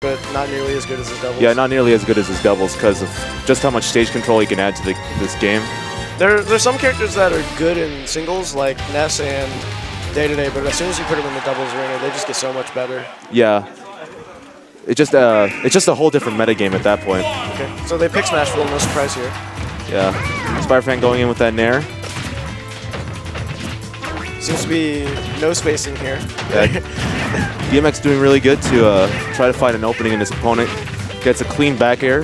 but not nearly as good as his doubles. Yeah, not nearly as good as his doubles because of just how much stage control he can add to this game. There's some characters that are good in singles, like Ness and Dedede, but as soon as you put them in the doubles arena, they just get so much better. Yeah. It's just a whole different metagame at that point. Okay, so they pick Smash Roll, no surprise here. Yeah. Spider-Fan going in with that Nair. Seems to be no spacing here. Yeah. DMX doing really good to try to find an opening in his opponent. Gets a clean back air.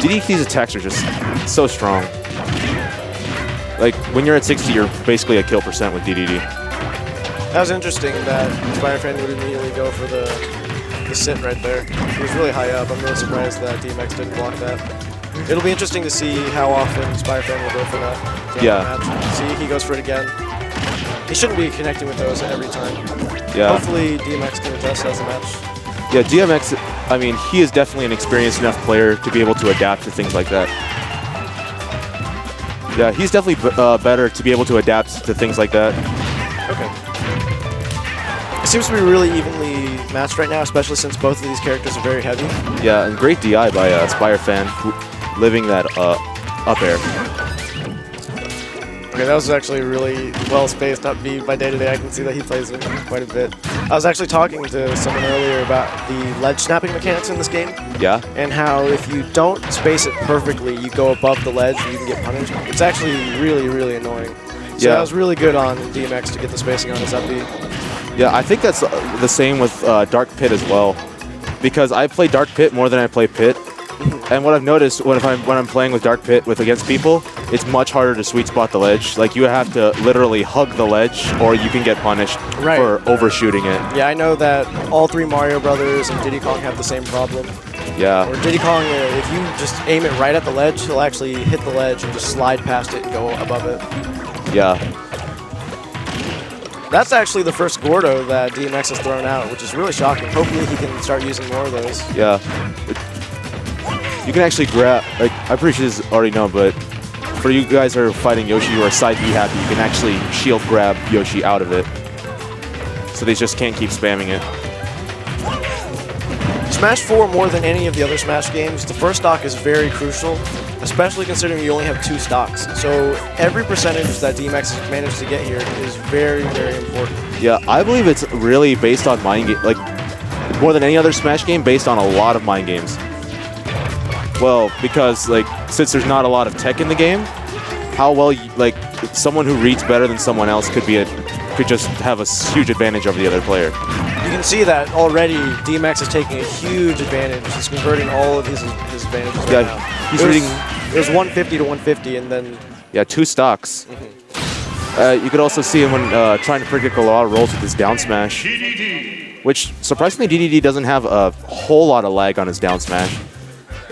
DDT's attacks are just so strong. Like, when you're at 60, you're basically a kill percent with DDD. That was interesting that Spider-Fan would immediately go for the sit right there. He was really high up. I'm really surprised that DMX didn't block that. It'll be interesting to see how often Spider-Fan will go for that. Yeah. See, he goes for it again. He shouldn't be connecting with those every time. Yeah. Hopefully DMX can adjust as a match. Yeah, DMX, I mean, he is definitely an experienced enough player to be able to adapt to things like that. Yeah, he's definitely better to be able to adapt to things like that. Okay. It seems to be really evenly matched right now, especially since both of these characters are very heavy. Yeah, and great DI by Spider-Fan, living that up air. Okay, that was actually really well-spaced up B by Dedede. I can see that he plays it quite a bit. I was actually talking to someone earlier about the ledge snapping mechanics in this game. Yeah. And how if you don't space it perfectly, you go above the ledge and you can get punished. It's actually really, really annoying. So yeah. that was really good on DMX to get the spacing on his up B. Yeah, I think that's the same with Dark Pit as well. Because I play Dark Pit more than I play Pit. And what I've noticed when I'm playing with Dark Pit against people, it's much harder to sweet spot the ledge. Like, you have to literally hug the ledge, or you can get punished for overshooting it. Yeah, I know that all three Mario Brothers and Diddy Kong have the same problem. Yeah. Or Diddy Kong, if you just aim it right at the ledge, he'll actually hit the ledge and just slide past it and go above it. Yeah. That's actually the first Gordo that DMX has thrown out, which is really shocking. Hopefully he can start using more of those. Yeah. You can actually grab, like, I'm pretty sure this is already known, but for you guys who are fighting Yoshi who are side B happy, you can actually shield grab Yoshi out of it. So they just can't keep spamming it. Smash 4, more than any of the other Smash games, the first stock is very crucial, especially considering you only have 2 stocks. So every percentage that DMX has managed to get here is very, very important. Yeah, I believe it's really based on mind game, like, more than any other Smash game, based on a lot of mind games. Well, because, like, since there's not a lot of tech in the game, how well, like, someone who reads better than someone else could just have a huge advantage over the other player. You can see that already DMX is taking a huge advantage. He's converting all of his advantages right now. He's reading. It was 150 to 150, and then... Yeah, 2 stocks. You could also see him when trying to predict a lot of rolls with his down smash, which, surprisingly, DDD doesn't have a whole lot of lag on his down smash.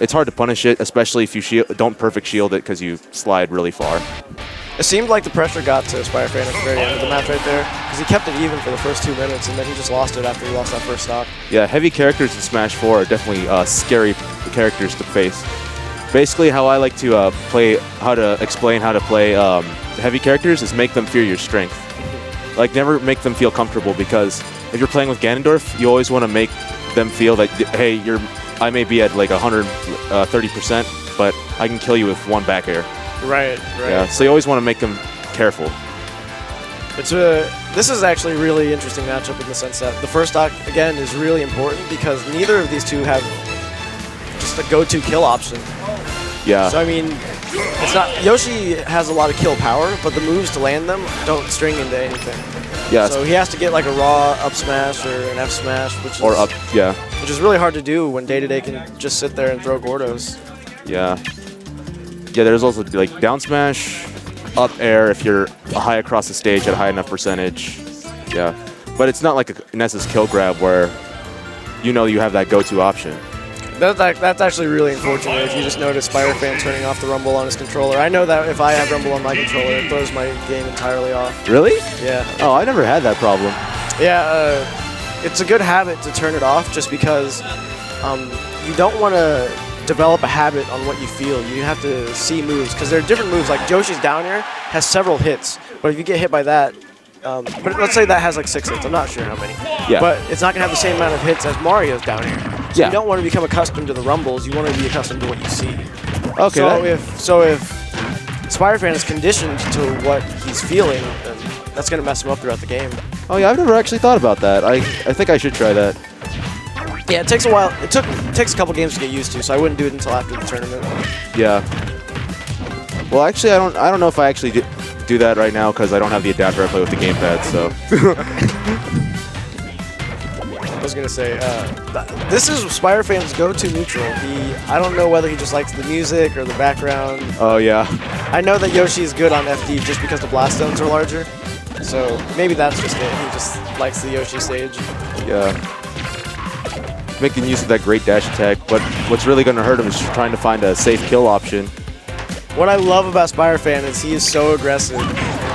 It's hard to punish it, especially if you don't perfect shield it because you slide really far. It seemed like the pressure got to Spider-Fan at the very end of the match right there, because he kept it even for the first 2 minutes, and then he just lost it after he lost that first stock. Yeah, heavy characters in Smash 4 are definitely scary characters to face. Basically, how I like to explain how to play heavy characters is make them fear your strength. Like, never make them feel comfortable, because if you're playing with Ganondorf, you always want to make them feel that, hey, I may be at like 130%, but I can kill you with 1 back air. Right. Yeah, so you always want to make them careful. This is actually a really interesting matchup in the sense that the first stock, again, is really important because neither of these two have just a go-to kill option. Yeah. So, I mean, it's not... Yoshi has a lot of kill power, but the moves to land them don't string into anything. Yeah. So he has to get like a raw up smash or an F smash, which is really hard to do when Dedede can just sit there and throw Gordos. Yeah. Yeah, there's also like down smash, up air if you're high across the stage at a high enough percentage. Yeah. But it's not like a Ness's kill grab where you know you have that go-to option. That's actually really unfortunate if you just notice Spider-Fan turning off the rumble on his controller. I know that if I have rumble on my controller, it throws my game entirely off. Really? Yeah. Oh, I never had that problem. Yeah, it's a good habit to turn it off just because you don't want to develop a habit on what you feel. You have to see moves because there are different moves. Like Yoshi's down air has several hits, but if you get hit by that, but let's say that has like 6 hits. I'm not sure how many. Yeah. But it's not going to have the same amount of hits as Mario's down air. So Yeah. you don't want to become accustomed to the rumbles. You want to be accustomed to what you see. Okay. So if Spire-Fan is conditioned to what he's feeling, then that's going to mess him up throughout the game. Oh yeah, I've never actually thought about that. I think I should try that. Yeah, it takes a while. It takes a couple games to get used to, so I wouldn't do it until after the tournament. Yeah. Well, actually, I don't know if I actually do that right now because I don't have the adapter. I play with the gamepad, so. I was gonna say, this is Spire-Fan's go-to neutral. I don't know whether he just likes the music or the background. Oh yeah. I know that Yoshi is good on FD just because the blast zones are larger. So maybe that's just it. He just likes the Yoshi stage. Yeah. Making use of that great dash attack, but what's really going to hurt him is trying to find a safe kill option. What I love about Spire-Fan is he is so aggressive.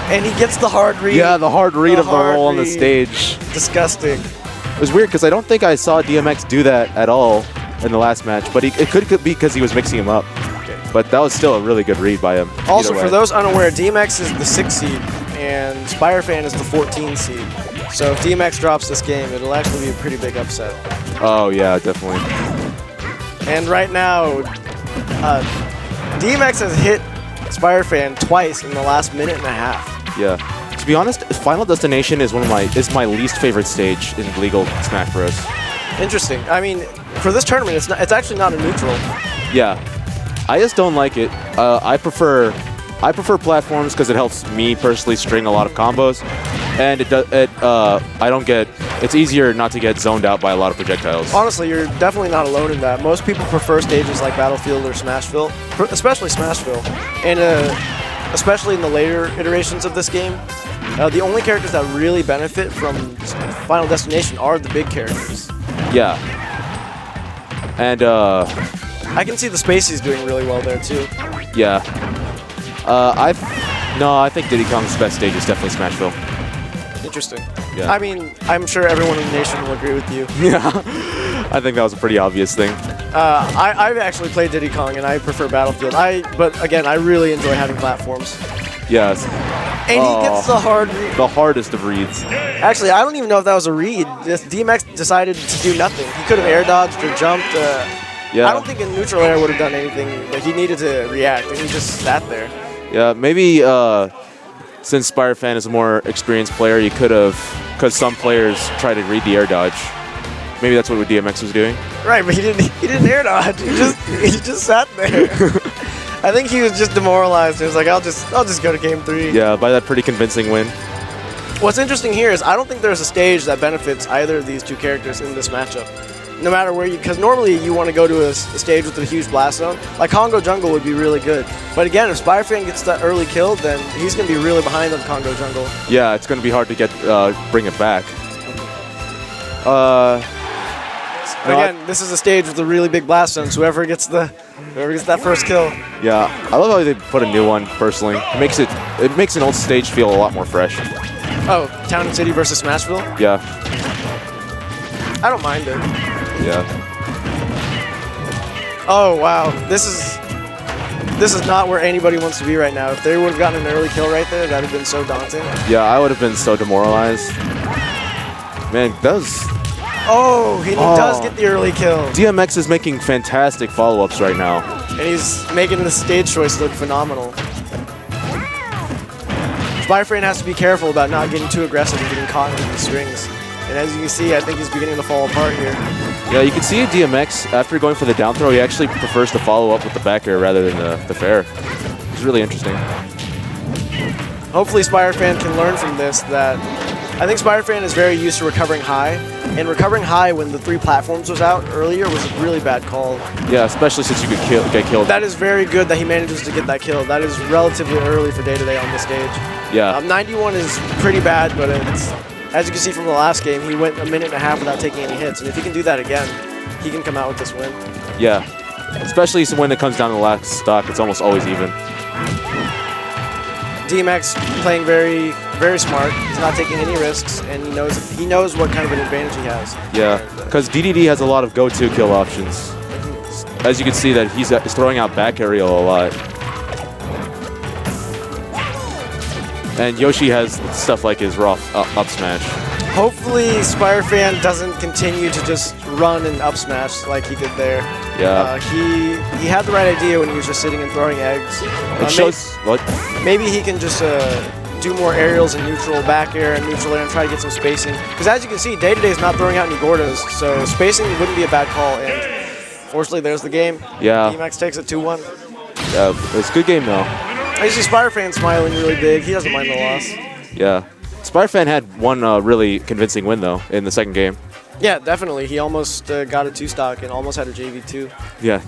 And he gets the hard read. Yeah, the hard read of the roll on the stage. Disgusting. It was weird because I don't think I saw DMX do that at all in the last match, but it could be because he was mixing him up. Okay. But that was still a really good read by him. Also, for those unaware, DMX is the 6th seed, and Spire-Fan is the 14th seed. So if DMX drops this game, it'll actually be a pretty big upset. Oh, yeah, definitely. And right now, DMX has hit Spire-Fan twice in the last minute and a half. Yeah. To be honest, Final Destination is my least favorite stage in legal Smash Bros. Interesting. I mean, for this tournament, it's actually not a neutral. Yeah. I just don't like it. I prefer platforms because it helps me personally string a lot of combos, and it's easier not to get zoned out by a lot of projectiles. Honestly, you're definitely not alone in that. Most people prefer stages like Battlefield or Smashville, especially Smashville, and especially in the later iterations of this game. The only characters that really benefit from Final Destination are the big characters. Yeah. And I can see the Spaceys doing really well there too. Yeah. I think Diddy Kong's best stage is definitely Smashville. Interesting. Yeah. I mean, I'm sure everyone in the nation will agree with you. Yeah. I think that was a pretty obvious thing. I've actually played Diddy Kong and I prefer Battlefield. But again, I really enjoy having platforms. Yes. And he gets the hard read. The hardest of reads. Actually, I don't even know if that was a read. Just DMX decided to do nothing. He could have air dodged or jumped. Yeah. I don't think a neutral air would have done anything, but he needed to react, and he just sat there. Yeah, maybe since Spire-Fan is a more experienced player, you could have, because some players try to read the air dodge. Maybe that's what DMX was doing. Right, but he didn't air dodge. He just sat there. I think he was just demoralized. He was like, I'll just go to game 3. Yeah, by that pretty convincing win. What's interesting here is I don't think there's a stage that benefits either of these two characters in this matchup. No matter where because normally you want to go to a stage with a huge blast zone. Like Congo Jungle would be really good. But again, if Spire-Fan gets that early kill, then he's going to be really behind on Congo Jungle. Yeah, it's going to be hard to bring it back. Again, this is a stage with a really big blast zone, so whoever gets that first kill. Yeah, I love how they put a new one, personally. It makes an old stage feel a lot more fresh. Oh, Town and City versus Smashville? Yeah. I don't mind it. Yeah. Oh, wow. This is not where anybody wants to be right now. If they would have gotten an early kill right there, that would have been so daunting. Yeah, I would have been so demoralized. Man, that was... Oh, he does get the early kill. DMX is making fantastic follow-ups right now. And he's making the stage choice look phenomenal. Spire-Fan has to be careful about not getting too aggressive and getting caught in the strings. And as you can see, I think he's beginning to fall apart here. Yeah, you can see DMX, after going for the down throw, he actually prefers to follow up with the back air rather than the fair. It's really interesting. Hopefully Spire-Fan can learn from this that I think Spire-Fan is very used to recovering high, and recovering high when the 3 platforms was out earlier was a really bad call. Yeah, especially since you could get killed. That is very good that he manages to get that kill. That is relatively early for Dedede on this stage. Yeah. 91 is pretty bad, but it's, as you can see from the last game, he went a minute and a half without taking any hits, and if he can do that again, he can come out with this win. Yeah, especially when it comes down to the last stock, it's almost always even. DMX playing very, very smart. He's not taking any risks, and he knows what kind of an advantage he has. Yeah, because Dedede has a lot of go-to kill options. As you can see, that he's throwing out back aerial a lot. And Yoshi has stuff like his raw up smash. Hopefully, Spire Fan doesn't continue to just run and up smash like he did there. Yeah. He had the right idea when he was just sitting and throwing eggs. It shows what? Maybe he can just do more aerials and neutral back air and neutral air and try to get some spacing. Because as you can see, Dedede is not throwing out any Gordas, so spacing wouldn't be a bad call. And fortunately, there's the game. Yeah. DMX takes it 2-1. Yeah, it's a good game though. I see Spire Fan smiling really big. He doesn't mind the loss. Yeah. Spire Fan had one really convincing win though in the second game. Yeah, definitely. He almost got a 2-stock and almost had a JV2. Yeah.